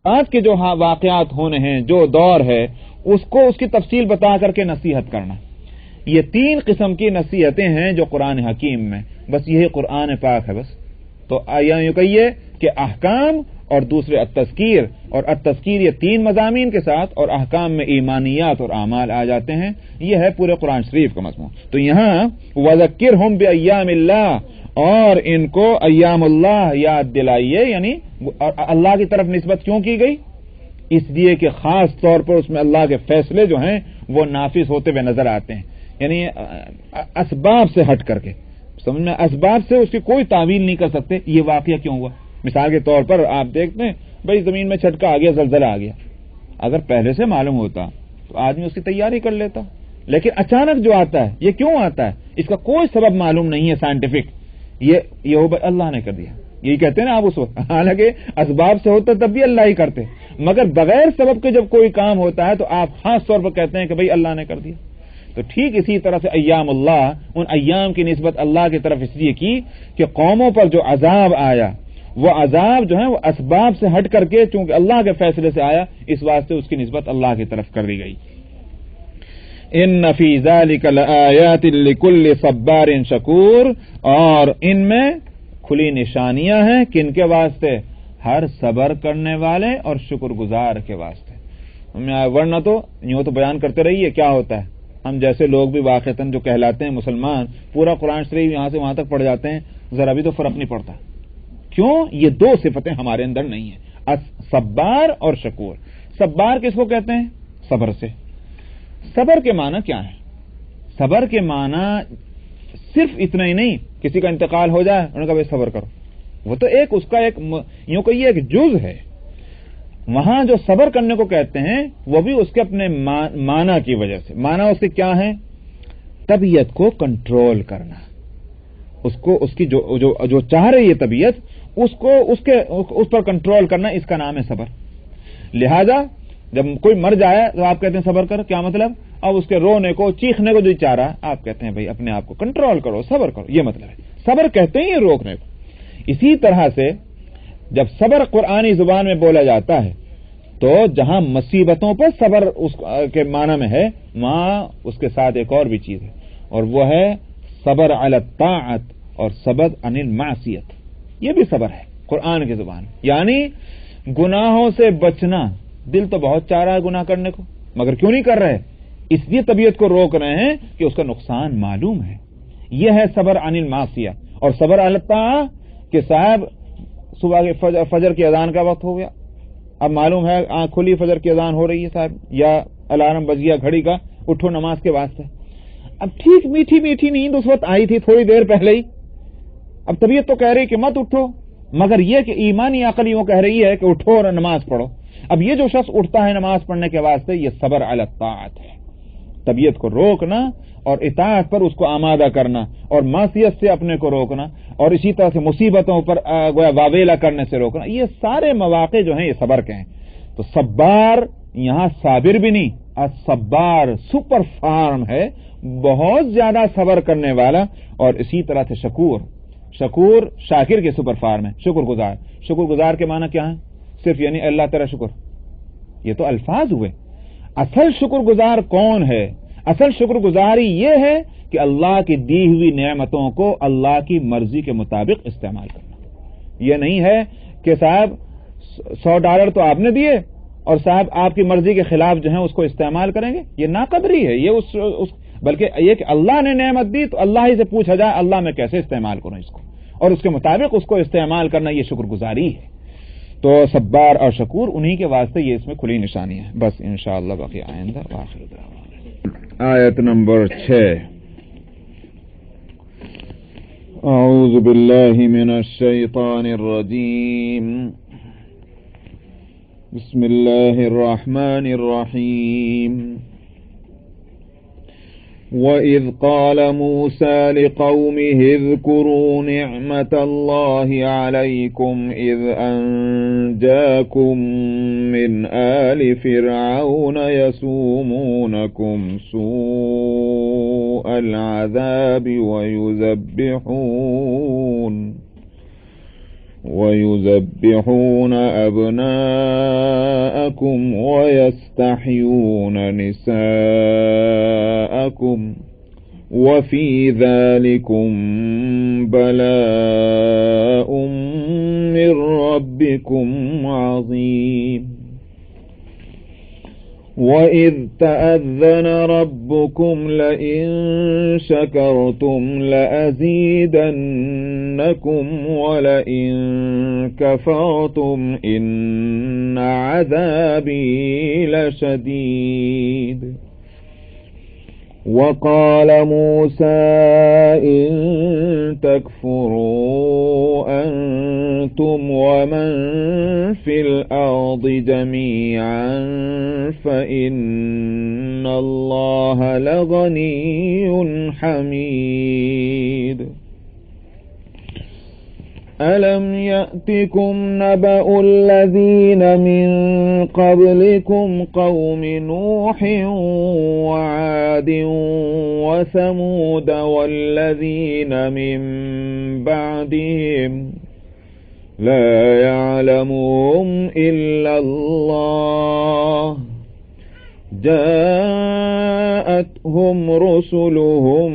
آج کے جو واقعات ہونے ہیں، جو دور ہے، اس کو اس کی تفصیل بتا کر کے نصیحت کرنا. یہ 3 قسم کی نصیحتیں ہیں جو قرآن حکیم میں، بس یہی قرآن پاک ہے. بس تو یوں کہیے کہ احکام اور دوسرے التذکیر، اور التذکیر یہ 3 مضامین کے ساتھ، اور احکام میں ایمانیات اور اعمال آ جاتے ہیں. یہ ہے پورے قرآن شریف کا مضمون. تو یہاں وذکرہم بایام اللہ، اور ان کو ایام اللہ یاد دلائیے. یعنی اللہ کی طرف نسبت کیوں کی گئی؟ اس لیے کہ خاص طور پر اس میں اللہ کے فیصلے جو ہیں وہ نافذ ہوتے ہوئے نظر آتے ہیں. یعنی اسباب سے ہٹ کر کے، سمجھ میں، اسباب سے اس کی کوئی تعویل نہیں کر سکتے یہ واقعہ کیوں ہوا. مثال کے طور پر آپ دیکھتے ہیں بھائی زمین میں جھٹکا آ گیا، زلزلہ آ گیا. اگر پہلے سے معلوم ہوتا تو آدمی اس کی تیاری کر لیتا، لیکن اچانک جو آتا ہے یہ کیوں آتا ہے؟ اس کا کوئی سبب معلوم نہیں ہے سائنٹیفک. یہ اللہ نے کر دیا، یہی کہتے ہیں نا آپ اس وقت. حالانکہ اسباب سے ہوتا تب بھی اللہ ہی کرتے، مگر بغیر سبب کے جب کوئی کام ہوتا ہے تو آپ خاص طور پر کہتے ہیں کہ بھئی اللہ نے کر دیا. تو ٹھیک اسی طرح سے ایام اللہ، ان ایام کی نسبت اللہ کی طرف اس لیے کی کہ قوموں پر جو عذاب آیا وہ عذاب جو ہے وہ اسباب سے ہٹ کر کے چونکہ اللہ کے فیصلے سے آیا، اس واسطے اس کی نسبت اللہ کی طرف کر دی گئی. ان فی ذلک لآیات لکل صبار شکور، اور ان میں کھلی نشانیاں ہیں کن کے واسطے؟ ہر صبر کرنے والے اور شکر گزار کے واسطے. ورنہ تو یوں تو بیان کرتے رہیے کیا ہوتا ہے. ہم جیسے لوگ بھی واقعتاً جو کہلاتے ہیں مسلمان، پورا قرآن شریف یہاں سے وہاں تک پڑھ جاتے ہیں، ذرا بھی تو فرق نہیں پڑتا. کیوں؟ یہ 2 صفتیں ہمارے اندر نہیں ہیں، صبار اور شکور. صبار کس کو کہتے ہیں؟ صبر سے. صبر کے معنی کیا ہے؟ صبر کے معنی صرف اتنا ہی نہیں، کسی کا انتقال ہو جائے انہوں نے کہا بھائی صبر کرو، وہ تو ایک اس کا ایک یوں کہیے ایک جز ہے. وہاں جو صبر کرنے کو کہتے ہیں وہ بھی اس کے اپنے معنی کی وجہ سے. معنی اس کے کیا ہے؟ طبیعت کو کنٹرول کرنا، اس کی جو چاہ رہی ہے طبیعت اس پر کنٹرول کرنا، اس کا نام ہے صبر. لہذا جب کوئی مر جائے تو آپ کہتے ہیں صبر کر، کیا مطلب؟ اب اس کے رونے کو چیخنے کو جو چاہ رہا ہے آپ کہتے ہیں بھائی اپنے آپ کو کنٹرول کرو، صبر کرو. یہ مطلب ہے صبر کہتے ہیں یہ روکنے کو. اسی طرح سے جب صبر قرآنی زبان میں بولا جاتا ہے تو جہاں مصیبتوں پر صبر اس کے معنی میں ہے، وہاں اس کے ساتھ ایک اور بھی چیز ہے، اور وہ ہے صبر علی الطاعت اور صبر عن المعصیت. یہ بھی صبر ہے قرآن کی زبان. یعنی گناہوں سے بچنا. دل تو بہت چاہ رہا ہے گناہ کرنے کو، مگر کیوں نہیں کر رہے؟ اس لیے طبیعت کو روک رہے ہیں کہ اس کا نقصان معلوم ہے. یہ ہے صبر عن المعصیہ. اور صبر علی الطاعت کہ صاحب صبح کے فجر کی اذان کا وقت ہو گیا، اب معلوم ہے آنکھ کھلی، فجر کی اذان ہو رہی ہے صاحب، یا الارم بج گیا گھڑی کا، اٹھو نماز کے واسطے. اب ٹھیک میٹھی میٹھی نیند اس وقت آئی تھی تھوڑی دیر پہلے ہی، اب طبیعت تو کہہ رہی کہ مت اٹھو، مگر یہ کہ ایمانی عقل یوں کہہ رہی ہے کہ اٹھو اور نماز پڑھو. اب یہ جو شخص اٹھتا ہے نماز پڑھنے کے واسطے، یہ صبر علی الطاعت ہے. طبیعت کو روکنا اور اطاعت پر اس کو آمادہ کرنا، اور معصیت سے اپنے کو روکنا، اور اسی طرح سے مصیبتوں پر گویا واویلا کرنے سے روکنا. یہ سارے مواقع جو ہیں یہ صبر کے ہیں. تو صبار یہاں صابر بھی نہیں، صبار سپر فارم ہے، بہت زیادہ صبر کرنے والا. اور اسی طرح سے شکور شاکر کے سپر فارم ہے. شکر گزار کے معنی کیا ہے؟ صرف یعنی اللہ تیرا شکر. یہ تو الفاظ ہوئے. اصل شکر گزار کون ہے؟ اصل شکر گزاری یہ ہے کہ اللہ کی دی ہوئی نعمتوں کو اللہ کی مرضی کے مطابق استعمال کرنا. یہ نہیں ہے کہ صاحب $100 تو آپ نے دیے اور صاحب آپ کی مرضی کے خلاف جو ہیں اس کو استعمال کریں گے. یہ ناقدری ہے. یہ بلکہ یہ کہ اللہ نے نعمت دی تو اللہ ہی سے پوچھا جائے اللہ میں کیسے استعمال کروں اس کو، اور اس کے مطابق اس کو استعمال کرنا، یہ شکر گزاری ہے. تو صبار اور شکور انہی کے واسطے یہ اس میں کھلی نشانی ہے. بس انشاءاللہ باقی آئندہ. آخر دعوانا آیت نمبر 6. اعوذ باللہ من الشیطان الرجیم. بسم اللہ الرحمن الرحیم. وَإِذْ قَالَ مُوسَى لِقَوْمِهِ اذْكُرُوا نِعْمَةَ اللَّهِ عَلَيْكُمْ إِذْ أَنْجَاكُمْ مِنْ آلِ فِرْعَوْنَ يَسُومُونَكُمْ سُوءَ الْعَذَابِ ويذبحون أبناءكم ويستحيون نساءكم وفي ذلكم بلاء من ربكم عظيم. وإذ تأذن ربكم لئن شكرتم لأزيدنكم ولئن كفرتم إن عذابي لشديد. وقال موسى إن تكفروا أنتم ومن في الأرض جميعا فإن الله لغني حميد. ألم يأتكم نبأ الذين من قبلكم قوم نوح وعاد وثمود والذين من بعدهم لا يعلمهم إلا الله جاءتهم رسلهم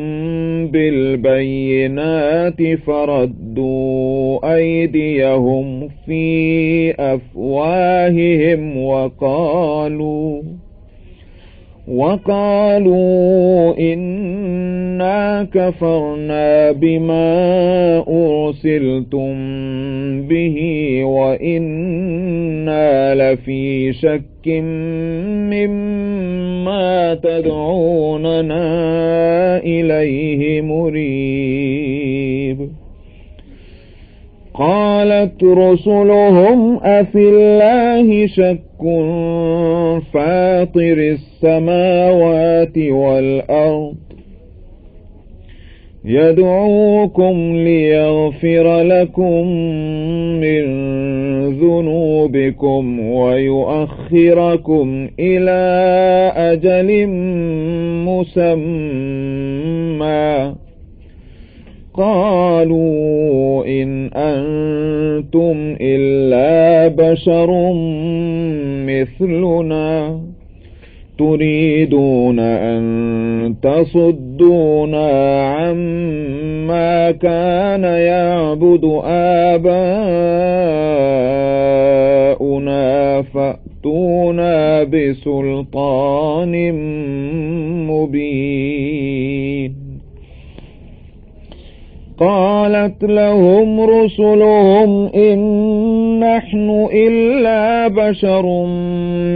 بالبينات فردوا أيديهم في أفواههم وقالوا إنا كفرنا بما أرسلتم به وإنا لفي شك مما تدعوننا إليه مريب. قالت رسلهم أفي الله شك فاطر السماوات والأرض يدعوكم ليغفر لكم من ذنوبكم ويؤخركم إلى أجل مسمى. قالوا إن أنتم إلا بشر مثلنا تريدون أن تصدونا عما كان يعبد آباؤنا فأتونا بسلطان مبين. قالت لهم رسلهم إن نحن إلا بشر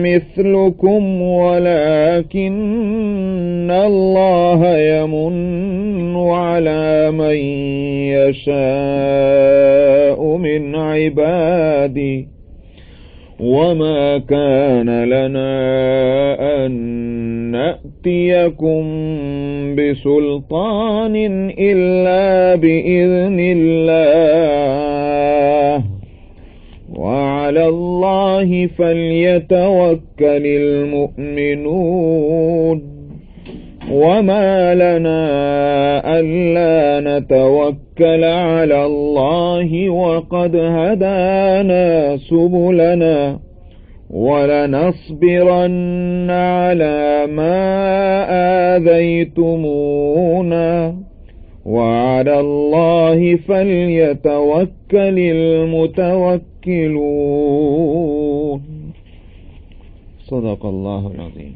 مثلكم ولكن الله يمن على من يشاء من عباده وما كان لنا أن نأتيكم بسلطان إلا بإذن الله وعلى الله فليتوكل المؤمنون. وما لنا ألا نتوكل على الله وقد هدانا سبلنا ولنصبرن على ما آذيتمونا وعلى الله فليتوكل المتوكلون. صدق الله العظيم.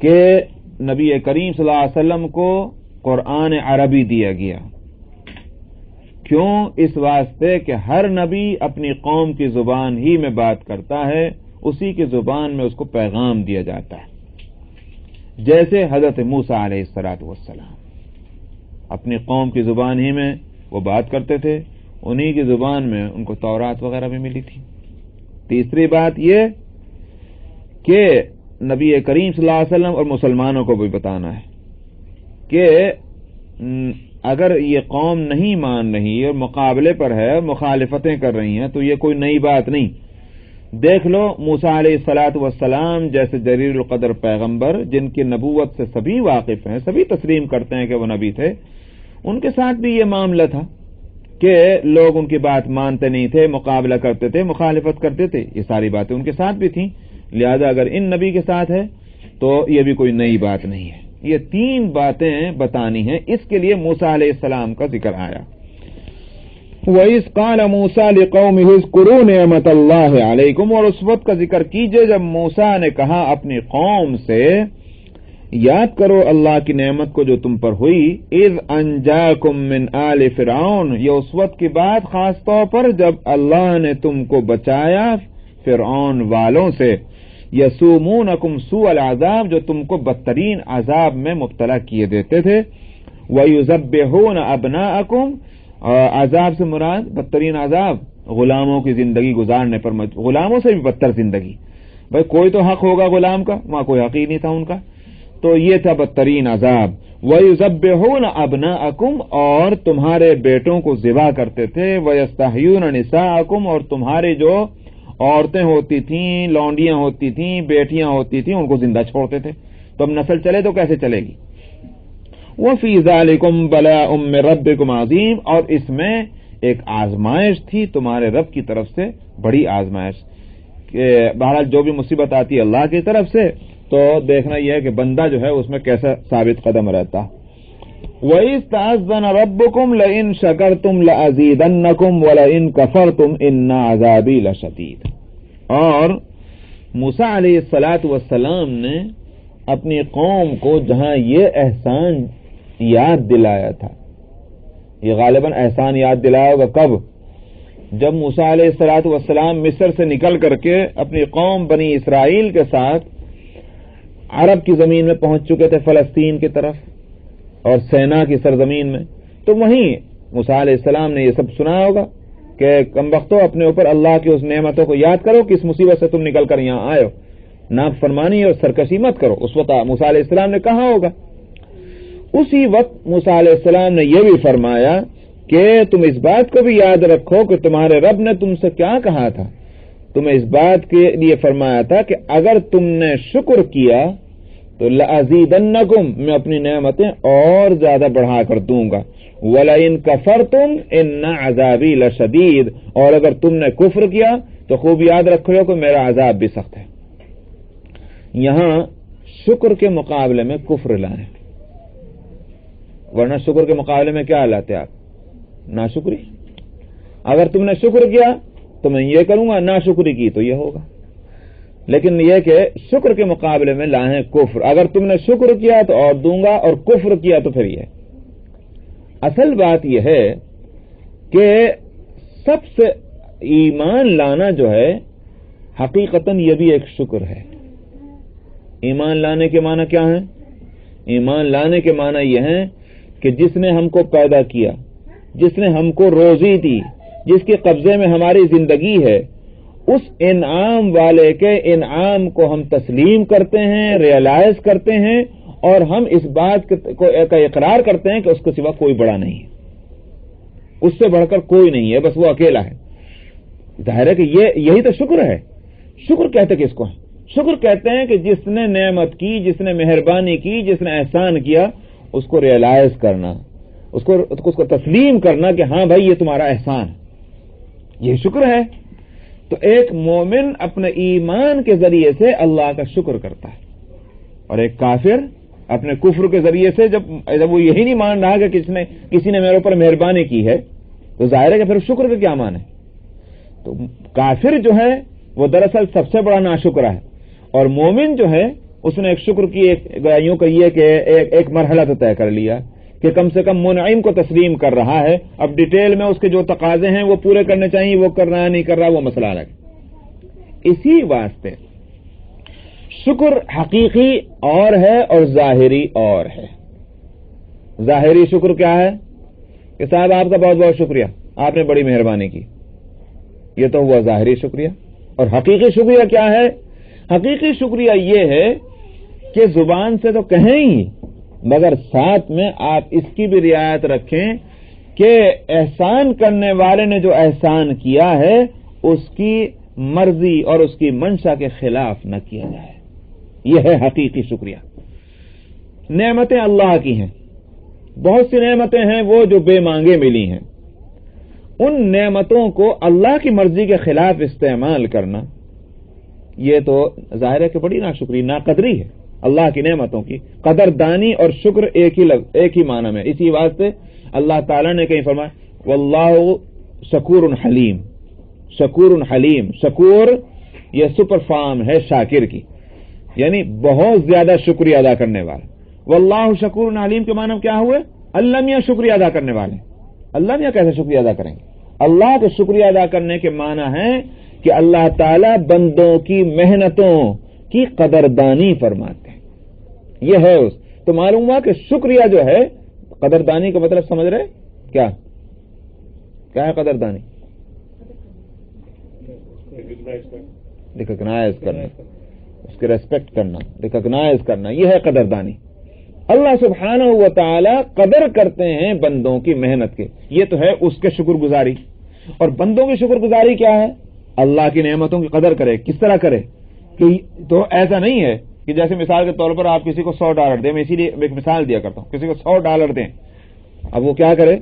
کہ نبی کریم صلی اللہ علیہ وسلم کو قرآن عربی دیا گیا. کیوں؟ اس واسطے کہ ہر نبی اپنی قوم کی زبان ہی میں بات کرتا ہے، اسی کی زبان میں اس کو پیغام دیا جاتا ہے. جیسے حضرت موسیٰ علیہ السلام اپنی قوم کی زبان ہی میں وہ بات کرتے تھے، انہی کی زبان میں ان کو تورات وغیرہ بھی ملی تھی. تیسری بات یہ کہ نبی کریم صلی اللہ علیہ وسلم اور مسلمانوں کو بھی بتانا ہے کہ اگر یہ قوم نہیں مان رہی اور مقابلے پر ہے، مخالفتیں کر رہی ہیں، تو یہ کوئی نئی بات نہیں. دیکھ لو موسیٰ علیہ السلام جیسے جلیل القدر پیغمبر جن کی نبوت سے سبھی واقف ہیں، سبھی تسلیم کرتے ہیں کہ وہ نبی تھے، ان کے ساتھ بھی یہ معاملہ تھا کہ لوگ ان کی بات مانتے نہیں تھے، مقابلہ کرتے تھے، مخالفت کرتے تھے. یہ ساری باتیں ان کے ساتھ بھی تھیں. لہذا اگر ان نبی کے ساتھ ہے تو یہ بھی کوئی نئی بات نہیں ہے. یہ تین باتیں بتانی ہیں، اس کے لیے موسیٰ علیہ السلام کا ذکر آیا. وَإِذْ قَالَ مُوسَىٰ لِقَوْمِهِ اذْكُرُوا نِعْمَةَ اللَّهِ عَلَيْكُمْ، اور اس وقت کا ذکر کیجئے جب موسیٰ نے کہا اپنی قوم سے یاد کرو اللہ کی نعمت کو جو تم پر ہوئی. اذ انجاکم من آل فرعون، یہ اس وقت کی بات خاص طور پر جب اللہ نے تم کو بچایا فرعون والوں سے. یسومونکم سوء العذاب، جو تم کو بدترین عذاب میں مبتلا کیے دیتے تھے. ویذبحون ابناءکم، عذاب سے مراد بدترین عذاب غلاموں کی زندگی گزارنے پر، غلاموں سے بھی بدتر زندگی. بھائی کوئی تو حق ہوگا غلام کا، وہاں کوئی حق ہی نہیں تھا ان کا، تو یہ تھا بدترین عذاب. وَيُذَبِّحُونَ أَبْنَاءَكُمْ، اور تمہارے بیٹوں کو ذبح کرتے تھے. وَيَسْتَحْيُونَ نِسَاءَكُمْ، اور تمہاری جو عورتیں ہوتی تھیں، لونڈیاں ہوتی تھیں، بیٹیاں ہوتی تھیں، ان کو زندہ چھوڑتے تھے. تو اب نسل چلے تو کیسے چلے گی؟ وَفِي ذَلِكُمْ بَلَاءٌ مِّن رَبِّكُمْ عَظِيمٌ، اور اس میں ایک آزمائش تھی تمہارے رب کی طرف سے، بڑی آزمائش. کہ بہرحال جو بھی مصیبت آتی ہے اللہ کی طرف سے، تو دیکھنا یہ ہے کہ بندہ جو ہے اس میں کیسا ثابت قدم رہتا. وَإِذْ تَأَذَّنَ رَبُّكُمْ لَئِن شَكَرْتُمْ لَأَزِيدَنَّكُمْ وَلَئِن كَفَرْتُمْ إِنَّ عَذَابِي لَشَدِيدٌ. اور موسیٰ علیہ السلام نے اپنی قوم کو جہاں یہ احسان یاد دلایا تھا، یہ غالباً احسان یاد دلایا ہوگا کب؟ جب موسیٰ علیہ السلام مصر سے نکل کر کے اپنی قوم بنی اسرائیل کے ساتھ عرب کی زمین میں پہنچ چکے تھے، فلسطین کی طرف اور سینا کی سرزمین میں. تو وہیں موسیٰ علیہ السلام نے یہ سب سنا ہوگا کہ کم وقتوں اپنے اوپر اللہ کی اس نعمتوں کو یاد کرو کہ اس مصیبت سے تم نکل کر یہاں آئے ہو، نافرمانی اور سرکشی مت کرو. اس وقت موسیٰ علیہ السلام نے کہا ہوگا. اسی وقت موسیٰ علیہ السلام نے یہ بھی فرمایا کہ تم اس بات کو بھی یاد رکھو کہ تمہارے رب نے تم سے کیا کہا تھا. تمہیں اس بات کے لیے فرمایا تھا کہ اگر تم نے شکر کیا تو لَأَزِيدَنَّكُمْ، میں اپنی نعمتیں اور زیادہ بڑھا کر دوں گا. وَلَئِن كَفَرْتُمْ إِنَّ عَذَابِي لَشَدِيدٌ، اور اگر تم نے کفر کیا تو خوب یاد رکھو کہ میرا عذاب بھی سخت ہے. یہاں شکر کے مقابلے میں کفر لائیں، ورنہ شکر کے مقابلے میں کیا لاتے آپ؟ ناشکری. اگر تم نے شکر کیا تو میں یہ کروں گا، ناشکری کی تو یہ ہوگا. لیکن یہ کہ شکر کے مقابلے میں لائیں کفر. اگر تم نے شکر کیا تو اور دوں گا، اور کفر کیا تو پھر یہ. اصل بات یہ ہے کہ سب سے ایمان لانا جو ہے حقیقتاً یہ بھی ایک شکر ہے. ایمان لانے کے معنی کیا ہیں؟ ایمان لانے کے معنی یہ ہیں کہ جس نے ہم کو پیدا کیا، جس نے ہم کو روزی دی، جس کے قبضے میں ہماری زندگی ہے، اس انعام والے کے انعام کو ہم تسلیم کرتے ہیں، ریئلائز کرتے ہیں، اور ہم اس بات کا اقرار کرتے ہیں کہ اس کے سوا کوئی بڑا نہیں ہے، اس سے بڑھ کر کوئی نہیں ہے، بس وہ اکیلا ہے. ظاہر ہے کہ یہی تو شکر ہے. شکر کہتے کس کو ہیں؟ شکر کہتے ہیں کہ جس نے نعمت کی، جس نے مہربانی کی، جس نے احسان کیا، اس کو ریئلائز کرنا، اس کو تسلیم کرنا کہ ہاں بھائی یہ تمہارا احسان ہے. یہ شکر ہے. تو ایک مومن اپنے ایمان کے ذریعے سے اللہ کا شکر کرتا ہے، اور ایک کافر اپنے کفر کے ذریعے سے جب وہ یہی نہیں مان رہا کہ کسی نے میرے اوپر مہربانی کی ہے، تو ظاہر ہے کہ پھر شکر کا کیا مان ہے. تو کافر جو ہے وہ دراصل سب سے بڑا ناشکرہ ہے، اور مومن جو ہے اس نے ایک شکر کی یوں کہیے کہ ایک مرحلہ تو طے کر لیا کہ کم سے کم منعم کو تسلیم کر رہا ہے. اب ڈیٹیل میں اس کے جو تقاضے ہیں وہ پورے کرنے چاہیے، وہ کر رہا ہے نہیں کر رہا وہ مسئلہ الگ. اسی واسطے شکر حقیقی اور ہے اور ظاہری اور ہے. ظاہری شکر کیا ہے کہ صاحب آپ کا بہت بہت شکریہ، آپ نے بڑی مہربانی کی، یہ تو ہوا ظاہری شکریہ. اور حقیقی شکریہ کیا ہے؟ حقیقی شکریہ یہ ہے کہ زبان سے تو کہیں ہی، مگر ساتھ میں آپ اس کی بھی رعایت رکھیں کہ احسان کرنے والے نے جو احسان کیا ہے اس کی مرضی اور اس کی منشا کے خلاف نہ کیا جائے. یہ ہے حقیقی شکریہ. نعمتیں اللہ کی ہیں، بہت سی نعمتیں ہیں وہ جو بے مانگے ملی ہیں. ان نعمتوں کو اللہ کی مرضی کے خلاف استعمال کرنا یہ تو ظاہر ہے کہ بڑی ناشکری ناقدری ہے. اللہ کی نعمتوں کی قدردانی اور شکر ایک ہی معنی میں. اسی واسطے اللہ تعالیٰ نے کہیں فرمایا واللہ شکور حلیم. شکور حلیم، شکور یہ سپر فارم ہے شاکر کی، یعنی بہت زیادہ شکریہ ادا کرنے والا. واللہ شکور حلیم کے معنی کیا ہوئے؟ اللہ میاں شکریہ ادا کرنے والے. اللہ میاں کیسے شکریہ ادا کریں گے؟ اللہ کے شکریہ ادا کرنے کے معنی ہے کہ اللہ تعالیٰ بندوں کی محنتوں کی قدردانی فرماتے ہیں. یہ ہے تو معلوم ہوا کہ شکریہ جو ہے قدردانی کا مطلب سمجھ رہے کیا ہے؟ قدردانی ریکگنائز کرنا، اس کے ریسپیکٹ کرنا، ریکگنائز کرنا، یہ ہے قدردانی. اللہ سبحانہ و تعالی قدر کرتے ہیں بندوں کی محنت کے. یہ تو ہے اس کے شکر گزاری. اور بندوں کی شکر گزاری کیا ہے؟ اللہ کی نعمتوں کی قدر کرے. کس طرح کرے؟ کہ تو ایسا نہیں ہے کہ جیسے مثال کے طور پر آپ کسی کو $100 دیں. میں اسی لیے ایک مثال دیا کرتا ہوں. کسی کو $100 دیں، اب وہ کیا کرے؟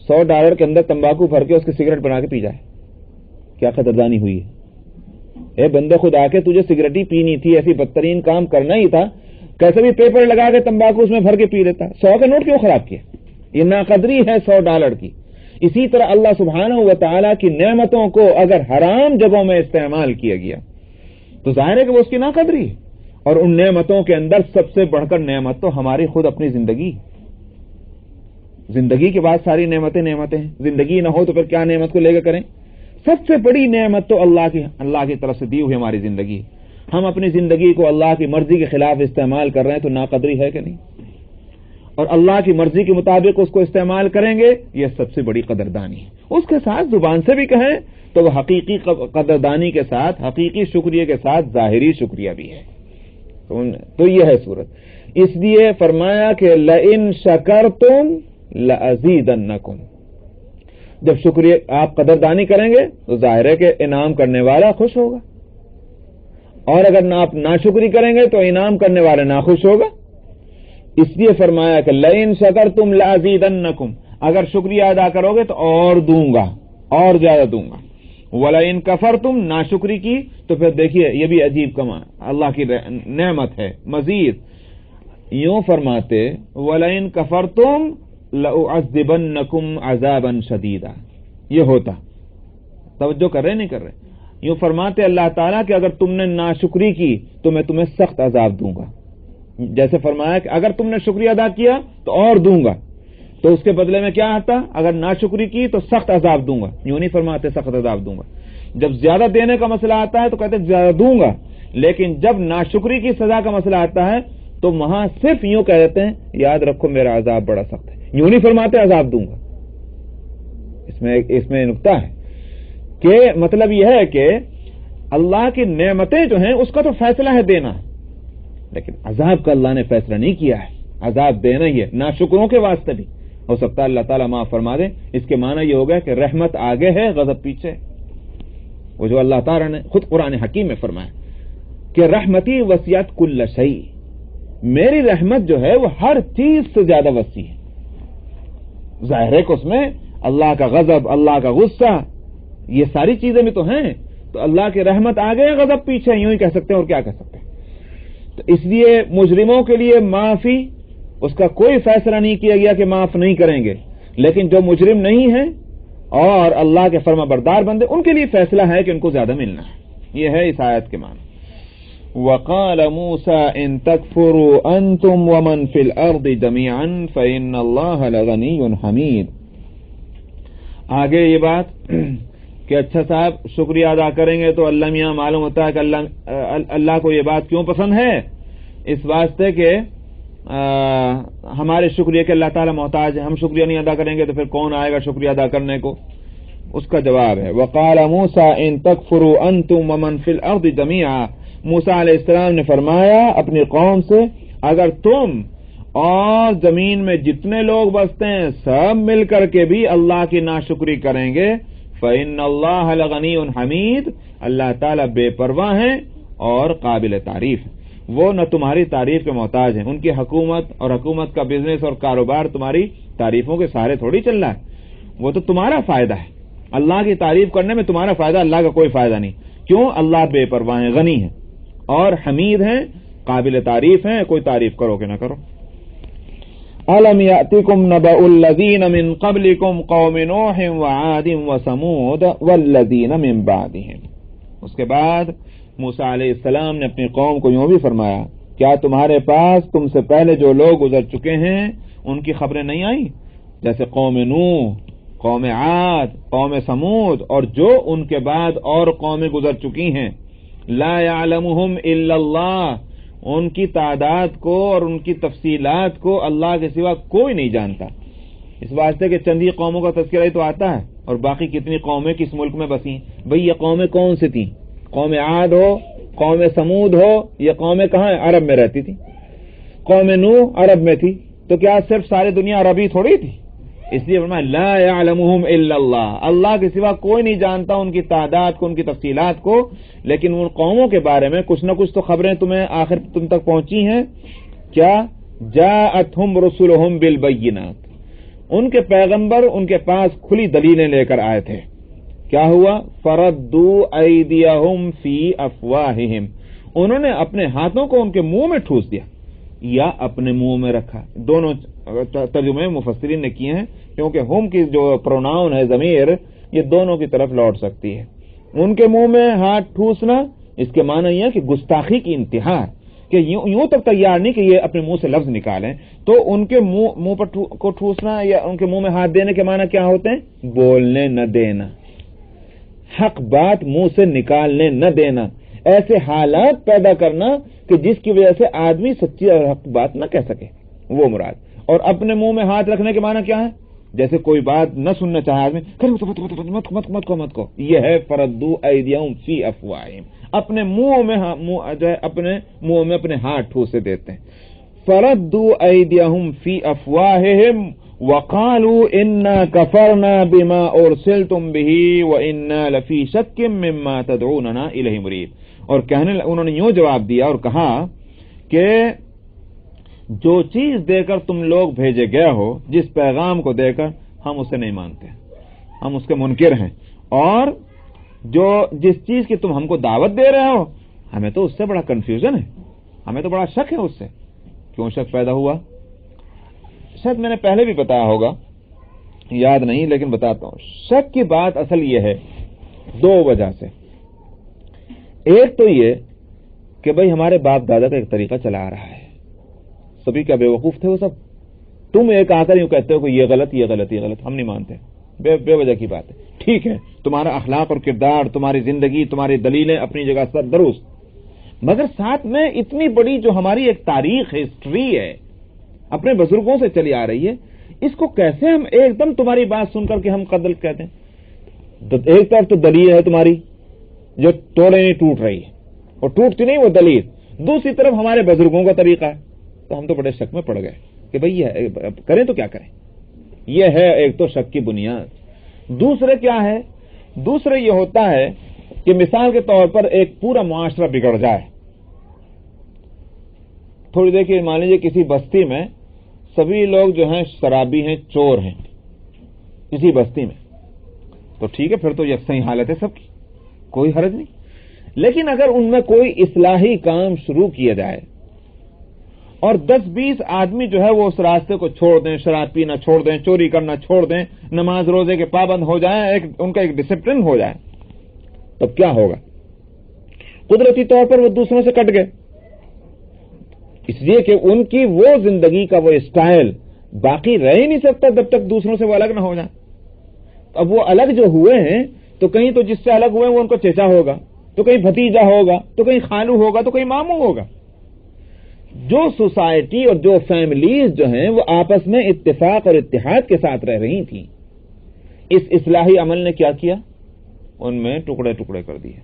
$100 کے اندر تمباکو بھر کے اس کی سگریٹ بنا کے پی جائے. کیا قدردانی ہوئی ہے؟ اے بندے خدا کے، تجھے سگریٹ ہی پینی تھی، ایسی بدترین کام کرنا ہی تھا، کیسے بھی پیپر لگا کے تمباکو اس میں بھر کے پی لیتا. 100 کا نوٹ کیوں خراب کیا؟ یہ ناقدری ہے $100 کی. اسی طرح اللہ سبحانہ و تعالیٰ کی نعمتوں کو اگر حرام جگہوں میں استعمال کیا گیا تو ظاہر ہے کہ وہ اس کی ناقدری ہے. اور ان نعمتوں کے اندر سب سے بڑھ کر نعمت تو ہماری خود اپنی زندگی کے بعد ساری نعمتیں ہیں. زندگی نہ ہو تو پھر کیا نعمت کو لے کے کریں؟ سب سے بڑی نعمت تو اللہ کی طرف سے دی ہوئی ہماری زندگی. ہم اپنی زندگی کو اللہ کی مرضی کے خلاف استعمال کر رہے ہیں تو ناقدری ہے کہ نہیں؟ اور اللہ کی مرضی کے مطابق اس کو استعمال کریں گے، یہ سب سے بڑی قدردانی ہے. اس کے ساتھ زبان سے بھی کہیں تو وہ حقیقی قدردانی کے ساتھ، حقیقی شکریہ کے ساتھ ظاہری شکریہ بھی ہے. تو یہ ہے صورت. اس لیے فرمایا کہ لئن شکرتم لازیدنکم. جب شکریہ آپ قدردانی کریں گے تو ظاہر ہے کہ انعام کرنے والا خوش ہوگا، اور اگر آپ ناشکری کریں گے تو انعام کرنے والا ناخوش ہوگا. اس لیے فرمایا کہ لئن شکرتم لازیدنکم، اگر شکریہ ادا کرو گے تو اور دوں گا، اور زیادہ دوں گا. ولئن کفرتم، ناشکری کی تو پھر دیکھیے یہ بھی عجیب کمال اللہ کی نعمت ہے. مزید یوں فرماتے ولئن کفرتم لأعذبنکم عذابا شدیدا. یہ ہوتا، توجہ کر رہے نہیں کر رہے؟ یوں فرماتے اللہ تعالیٰ کہ اگر تم نے ناشکری کی تو میں تمہیں سخت عذاب دوں گا. جیسے فرمایا کہ اگر تم نے شکریہ ادا کیا تو اور دوں گا، تو اس کے بدلے میں کیا آتا؟ اگر ناشکری کی تو سخت عذاب دوں گا. یوں نہیں فرماتے سخت عذاب دوں گا. جب زیادہ دینے کا مسئلہ آتا ہے تو کہتے زیادہ دوں گا، لیکن جب ناشکری کی سزا کا مسئلہ آتا ہے تو وہاں صرف یوں کہہ دیتے ہیں یاد رکھو میرا عذاب بڑا سخت ہے. یوں نہیں فرماتے عذاب دوں گا. اس میں نکتہ ہے کہ مطلب یہ ہے کہ اللہ کی نعمتیں جو ہیں اس کا تو فیصلہ ہے دینا، لیکن عذاب کا اللہ نے فیصلہ نہیں کیا ہے. عذاب دینا ہی ہے، ناشکروں کے واسطے بھی. ہو سکتا ہے اللہ تعالیٰ معاف فرما دے. اس کے معنی یہ ہوگا کہ رحمت آگے ہے، غضب پیچھے. وہ جو اللہ تعالیٰ نے خود قرآن حکیم میں فرمایا کہ رحمتی وسعت کل شیء، میری رحمت جو ہے وہ ہر چیز سے زیادہ وسیع ہے. ظاہر ہے کہ اس میں اللہ کا غضب، اللہ کا غصہ، یہ ساری چیزیں بھی تو ہیں. تو اللہ کی رحمت آگے ہے، غضب پیچھے، یوں ہی کہہ سکتے ہیں اور کیا کہہ سکتے ہیں. تو اس لیے مجرموں کے لیے معافی، اس کا کوئی فیصلہ نہیں کیا گیا کہ معاف نہیں کریں گے، لیکن جو مجرم نہیں ہیں اور اللہ کے فرما بردار بندے ان کے لیے فیصلہ ہے کہ ان کو زیادہ ملنا ہے. یہ ہے اس آیت کے معنی. وقال موسى ان تكفروا انتم ومن في الارض جميعا فان الله لغني حمید. آگے یہ بات کہ اچھا صاحب شکریہ ادا کریں گے تو اللہ میاں معلوم ہوتا ہے کہ اللہ کو یہ بات کیوں پسند ہے، اس واسطے کہ ہمارے شکریہ کے اللہ تعالیٰ محتاج ہے، ہم شکریہ نہیں ادا کریں گے تو پھر کون آئے گا شکریہ ادا کرنے کو. اس کا جواب ہے وقال موسیٰ ان تکفروا انتم ومن فی الارض جميعا. موسیٰ علیہ السلام نے فرمایا اپنی قوم سے اگر تم اور زمین میں جتنے لوگ بستے ہیں سب مل کر کے بھی اللہ کی ناشکری کریں گے فإن اللہ لغنی حمید، اللہ تعالیٰ بے پرواہ ہیں اور قابل تعریف ہیں، وہ نہ تمہاری تعریف کے محتاج ہیں. ان کی حکومت اور حکومت کا بزنس اور کاروبار تمہاری تعریفوں کے سہارے تھوڑی چل رہا ہے، وہ تو تمہارا فائدہ ہے. اللہ کی تعریف کرنے میں تمہارا فائدہ، اللہ کا کوئی فائدہ نہیں. کیوں؟ اللہ بے پرواہ ہیں، غنی ہیں اور حمید ہیں، قابل تعریف ہیں، کوئی تعریف کرو کہ نہ کرو. أَلَمْ يَأْتِكُمْ نَبَأُ الَّذِينَ مِنْ قَبْلِكُمْ قَوْمِ نُوحٍ وَعَادٍ وَثَمُودَ وَالَّذِينَ مِنْ بَعْدِهِمْ. اس کے بعد موسیٰ علیہ السلام نے اپنی قوم کو یوں بھی فرمایا کیا تمہارے پاس تم سے پہلے جو لوگ گزر چکے ہیں ان کی خبریں نہیں آئیں، جیسے قوم نوح، قوم عاد، قوم سمود اور جو ان کے بعد اور قومیں گزر چکی ہیں. لا يعلمهم الا اللہ، ان کی تعداد کو اور ان کی تفصیلات کو اللہ کے سوا کوئی نہیں جانتا. اس واسطے کہ چند ہی قوموں کا تذکرہ ہی تو آتا ہے اور باقی کتنی قومیں کس ملک میں بسی ہیں. بھئی یہ قومیں کون سی تھیں؟ قوم عاد ہو، قوم سمود ہو، یہ قومیں کہاں ہیں؟ عرب میں رہتی تھی. قوم نوح عرب میں تھی، تو کیا صرف ساری دنیا عربی تھوڑی تھی؟ اس لیے فرمایا لا يعلمهم الا اللہ، اللہ کے سوا کوئی نہیں جانتا ان کی تعداد کو، ان کی تفصیلات کو. لیکن ان قوموں کے بارے میں کچھ نہ کچھ تو خبریں تمہیں آخر تم تک پہنچی ہیں. کیا؟ جاءتهم رسلهم بالبینات، ان کے پیغمبر ان کے پاس کھلی دلیلیں لے کر آئے تھے. کیا ہوا؟ فردوا ایدیہم فی افواہہم، انہوں نے اپنے ہاتھوں کو ان کے منہ میں ٹھوس دیا یا اپنے منہ میں رکھا. دونوں ترجمے مفسرین نے کیے ہیں کیونکہ ہم کی جو پروناؤن ہے ضمیر یہ دونوں کی طرف لوٹ سکتی ہے. ان کے منہ میں ہاتھ ٹھوسنا اس کے معنی یہ ہے کہ گستاخی کی انتہا ہے کہ یوں تک تیار نہیں کہ یہ اپنے منہ سے لفظ نکالیں. تو ان کے منہ پر کو ٹھوسنا یا ان کے منہ میں ہاتھ دینے کے معنی کیا ہوتے ہیں؟ بولنے نہ دینا، حق بات منہ سے نکالنے نہ دینا، ایسے حالات پیدا کرنا کہ جس کی وجہ سے آدمی سچی اور حق بات نہ کہہ سکے، وہ مراد. اور اپنے منہ میں ہاتھ رکھنے کے معنی کیا ہے؟ جیسے کوئی بات نہ سننا چاہے آدمی، مت کو، یہ ہے فردوا ایدیہم فی افواہہم، اپنے منہ میں جو ہے اپنے منہ میں اپنے ہاتھ ٹھوسے دیتے ہیں. فردوا ایدیہم فی افواہہم وقالوا انا کفرنا بما ارسلتم به وانا لفی شک مما تدعوننا الیہ مریب. اور انہوں نے یوں جواب دیا اور کہا کہ جو چیز دے کر تم لوگ بھیجے گئے ہو، جس پیغام کو دے کر ہم اسے نہیں مانتے، ہم اس کے منکر ہیں، اور جس چیز کی تم ہم کو دعوت دے رہے ہو ہمیں تو اس سے بڑا کنفیوژن ہے، ہمیں تو بڑا شک ہے اس سے. کیوں شک پیدا ہوا؟ شاید میں نے پہلے بھی بتایا ہوگا، یاد نہیں لیکن بتاتا ہوں. شک کی بات اصل یہ ہے دو وجہ سے. ایک تو یہ کہ بھئی ہمارے باپ دادا کا ایک طریقہ چلا آ رہا ہے، سبھی کیا بے وقوف تھے وہ سب؟ تم ایک آ کر یوں کہتے ہو کہ یہ غلط یہ غلط یہ غلط، ہم نہیں مانتے، بے وجہ کی بات ہے. ٹھیک ہے، تمہارا اخلاق اور کردار، تمہاری زندگی، تمہاری دلیلیں اپنی جگہ سب درست، مگر ساتھ میں اتنی بڑی جو ہماری ایک تاریخ ہے، ہسٹری ہے، اپنے بزرگوں سے چلی آ رہی ہے، اس کو کیسے ہم ایک دم تمہاری بات سن کر کے ہم قتل کہتے ہیں؟ ایک طرف تو دلیل ہے تمہاری جو توڑے نہیں ٹوٹ رہی ہے اور ٹوٹتی نہیں وہ دلیل، دوسری طرف ہمارے بزرگوں کا طریقہ ہے. تو ہم تو بڑے شک میں پڑ گئے کہ بھئی یہ کریں تو کیا کریں. یہ ہے ایک تو شک کی بنیاد. دوسرے کیا ہے؟ دوسرے یہ ہوتا ہے کہ مثال کے طور پر ایک پورا معاشرہ بگڑ جائے. تھوڑی دیکھیے، مان لیجیے کسی بستی میں سبھی لوگ جو ہیں شرابی ہیں، چور ہیں کسی بستی میں، تو ٹھیک ہے، پھر تو یکساں حالت ہے سب کی، کوئی حرج نہیں. لیکن اگر ان میں کوئی اصلاحی کام شروع کیا جائے اور 10-20 آدمی جو ہے وہ اس راستے کو چھوڑ دیں، شراب پینا چھوڑ دیں، چوری کرنا چھوڑ دیں، نماز روزے کے پابند ہو جائیں، ان کا ایک ڈسپلن ہو جائے، تب کیا ہوگا؟ قدرتی طور پر وہ دوسروں سے کٹ گئے، اس لیے کہ ان کی وہ زندگی کا وہ اسٹائل باقی رہ ہی نہیں سکتا جب تک دوسروں سے وہ الگ نہ ہو جائیں۔ اب وہ الگ جو ہوئے ہیں تو کہیں تو جس سے الگ ہوئے ہیں وہ ان کو چچا ہوگا، تو کہیں بھتیجا ہوگا، تو کہیں خالو ہوگا، تو کہیں ماموں ہوگا۔ جو سوسائٹی اور جو فیملیز جو ہیں وہ آپس میں اتفاق اور اتحاد کے ساتھ رہ رہی تھیں، اس اصلاحی عمل نے کیا کیا؟ ان میں ٹکڑے ٹکڑے کر دیے۔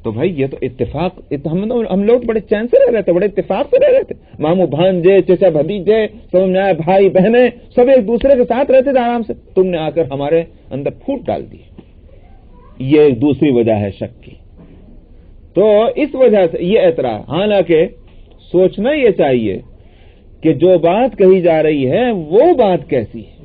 تو بھائی یہ تو اتفاق، ہم لوگ بڑے چین سے رہ رہے تھے، بڑے اتفاق سے رہ رہے تھے، ماموں بھانجے، چچا بھتیجے، سمجھ میں آئے بھائی بہنیں، سب ایک دوسرے کے ساتھ رہتے تھے آرام سے۔ تم نے آ کر ہمارے اندر پھوٹ ڈال دی۔ یہ ایک دوسری وجہ ہے شک کی۔ تو اس وجہ سے یہ اعتراض، حالانکہ سوچنا یہ چاہیے کہ جو بات کہی جا رہی ہے وہ بات کیسی ہے۔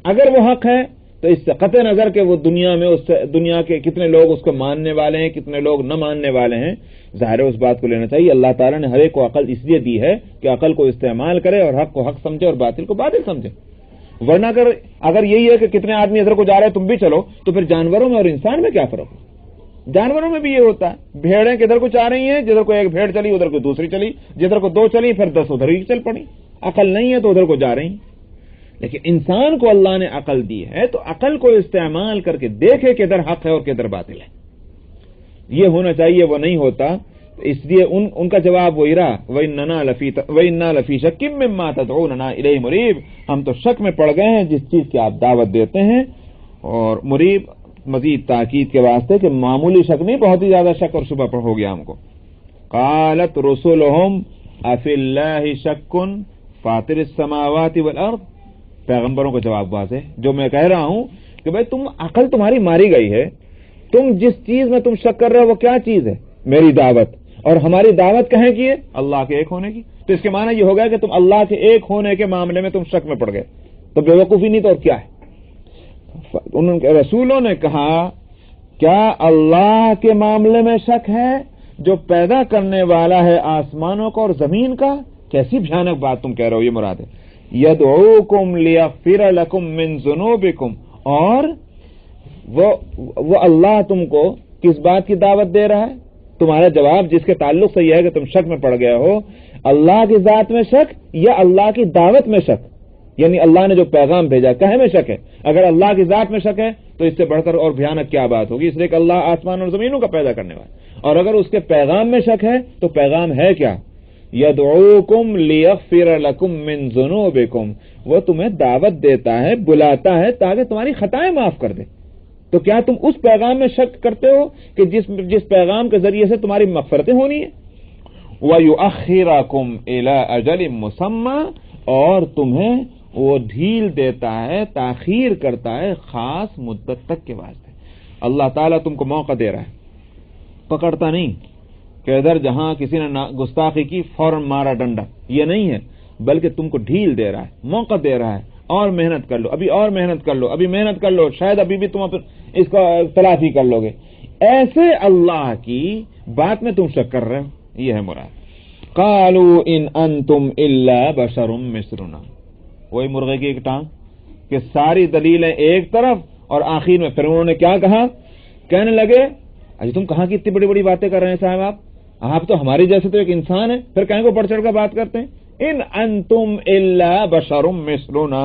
اگر وہ حق ہے تو اس سے قطع نظر کہ وہ دنیا میں دنیا کے کتنے لوگ اس کو ماننے والے ہیں، کتنے لوگ نہ ماننے والے ہیں، ظاہر ہے اس بات کو لینا چاہیے۔ اللہ تعالیٰ نے ہر ایک کو عقل اس لیے دی ہے کہ عقل کو استعمال کرے اور حق کو حق سمجھے اور باطل کو باطل سمجھے۔ ورنہ اگر یہی ہے کہ کتنے آدمی ادھر کو جا رہے ہیں تم بھی چلو، تو پھر جانوروں میں اور انسان میں کیا فرق ہے؟ جانوروں میں بھی یہ ہوتا ہے، بھیڑیں کدھر کو چاہ رہی ہیں، جدھر کو ایک بھیڑ چلی ادھر کو دوسری چلی، جدھر کو دو چلی پھر 10 ادھر ہی چل پڑی۔ عقل نہیں ہے تو ادھر کو جا رہی ہیں۔ لیکن انسان کو اللہ نے عقل دی ہے تو عقل کو استعمال کر کے دیکھے کدھر حق ہے اور کدھر باطل ہے، یہ ہونا چاہیے، وہ نہیں ہوتا۔ اس لیے ان کا جواب وہی رہا، وَإِنَّا لَفِي شَكٍّ مِّمَّا تَدْعُونَنَا إِلَيْهِ مُرِيبٍ، ہم تو شک میں پڑ گئے ہیں جس چیز کی آپ دعوت دیتے ہیں۔ اور مریب مزید تاکید کے واسطے کہ معمولی شک نہیں، بہت ہی زیادہ شک اور شبہ ہو گیا ہم کو۔ قالت رسلهم افی اللہ شک فاطر السماوات والارض، پیغمبروں کا جواب واضح، جو میں کہہ رہا ہوں کہ بھائی تم عقل تمہاری ماری گئی ہے، تم جس چیز میں تم شک کر رہے ہو وہ کیا چیز ہے؟ میری دعوت، اور ہماری دعوت کہیں کی ہے؟ اللہ کے ایک ہونے کی۔ تو اس کے معنی یہ ہو گیا کہ تم اللہ کے ایک ہونے کے معاملے میں تم شک میں پڑ گئے، تو بے وقوفی نہیں تو اور کیا ہے؟ انہوں نے رسولوں نے کہا کیا اللہ کے معاملے میں شک ہے جو پیدا کرنے والا ہے آسمانوں کا اور زمین کا؟ کیسی بھیانک بات تم کہہ رہے ہو، یہ مراد ہے۔ یدعوکم لیغفر لکم من ذنوبکم، اور وہ اللہ تم کو کس بات کی دعوت دے رہا ہے؟ تمہارا جواب جس کے تعلق سے یہ ہے کہ تم شک میں پڑ گئے ہو، اللہ کی ذات میں شک یا اللہ کی دعوت میں شک؟ یعنی اللہ نے جو پیغام بھیجا کہے میں شک ہے؟ اگر اللہ کی ذات میں شک ہے تو اس سے بڑھ کر اور بھیانک کیا بات ہوگی، اس لیے کہ اللہ آسمان اور زمینوں کا پیدا کرنے والا۔ اور اگر اس کے پیغام میں شک ہے تو پیغام ہے کیا؟ یدعوکم لیغفر لکم من ذنوبکم، وہ تمہیں دعوت دیتا ہے، بلاتا ہے تاکہ تمہاری خطائیں معاف کر دے۔ تو کیا تم اس پیغام میں شک کرتے ہو کہ جس پیغام کے ذریعے سے تمہاری مغفرتیں ہونی ہیں؟ وَيُؤَخِّرَكُمْ إِلَىٰ أَجَلٍ مُّسَمًّى، اور تمہیں وہ ڈھیل دیتا ہے، تاخیر کرتا ہے خاص مدت تک کے واسطے۔ اللہ تعالیٰ تم کو موقع دے رہا ہے، پکڑتا نہیں کہ ادھر جہاں کسی نے گستاخی کی فوراً مارا ڈنڈا، یہ نہیں ہے، بلکہ تم کو ڈھیل دے رہا ہے، موقع دے رہا ہے، اور محنت کر لو، ابھی اور محنت کر لو، ابھی محنت کر لو، شاید ابھی بھی تم اس کو تلافی کر لو گے۔ ایسے اللہ کی بات میں تم شک کر رہے ہو، یہ ہے مراد۔ قالوا ان انتم الا بشر مثلنا، وہی مرغے کی ایک ٹانگ کہ ساری دلیلیں ایک طرف، اور آخر میں پھر انہوں نے کیا کہا؟ کہنے لگے اجی تم کہاں کی اتنی بڑی بڑی باتیں کر رہے ہیں صاحب، آپ تو ہماری جیسے تو ایک انسان ہے، پھر کہیں کو بڑھ چڑھ کر بات کرتے ہیں۔ ان انتم الا بشر مثلنا،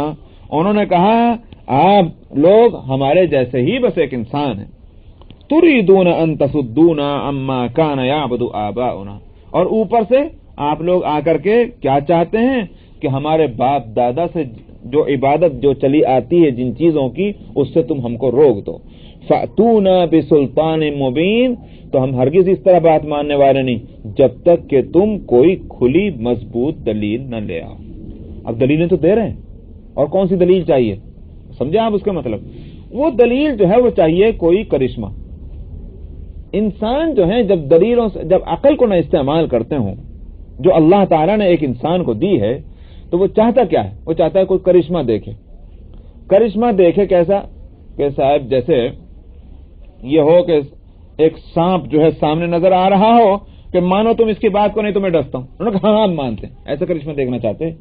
انہوں نے کہا آپ لوگ ہمارے جیسے ہی بس ایک انسان ہیں۔ تريدون ان تصدونا عما كان يعبد آباؤنا، اور اوپر سے آپ لوگ آ کر کے کیا چاہتے ہیں کہ ہمارے باپ دادا سے جو عبادت جو چلی آتی ہے جن چیزوں کی، اس سے تم ہم کو روک دو۔ فأتونا بسلطان مبین، تو ہم ہرگز اس طرح بات ماننے والے نہیں جب تک کہ تم کوئی کھلی مضبوط دلیل نہ لے آؤ۔ اب دلیلیں تو دے رہے ہیں، اور کون سی دلیل چاہیے؟ سمجھے آپ اس کا مطلب؟ وہ دلیل جو ہے وہ چاہیے کوئی کرشمہ۔ انسان جو ہے جب دلیلوں سے، جب عقل کو نہ استعمال کرتے ہوں جو اللہ تعالیٰ نے ایک انسان کو دی ہے، تو وہ چاہتا کیا ہے؟ وہ چاہتا ہے کوئی کرشمہ دیکھے۔ کرشمہ دیکھے کیسا؟ کہ صاحب جیسے یہ ہو کہ ایک سانپ جو ہے سامنے نظر آ رہا ہو کہ مانو تم اس کی بات کو نہیں تو میں ڈرتا ہوں، انہوں نے کہا ہاں ہم مانتے ہیں۔ ایسا کرشمہ دیکھنا چاہتے ہیں؟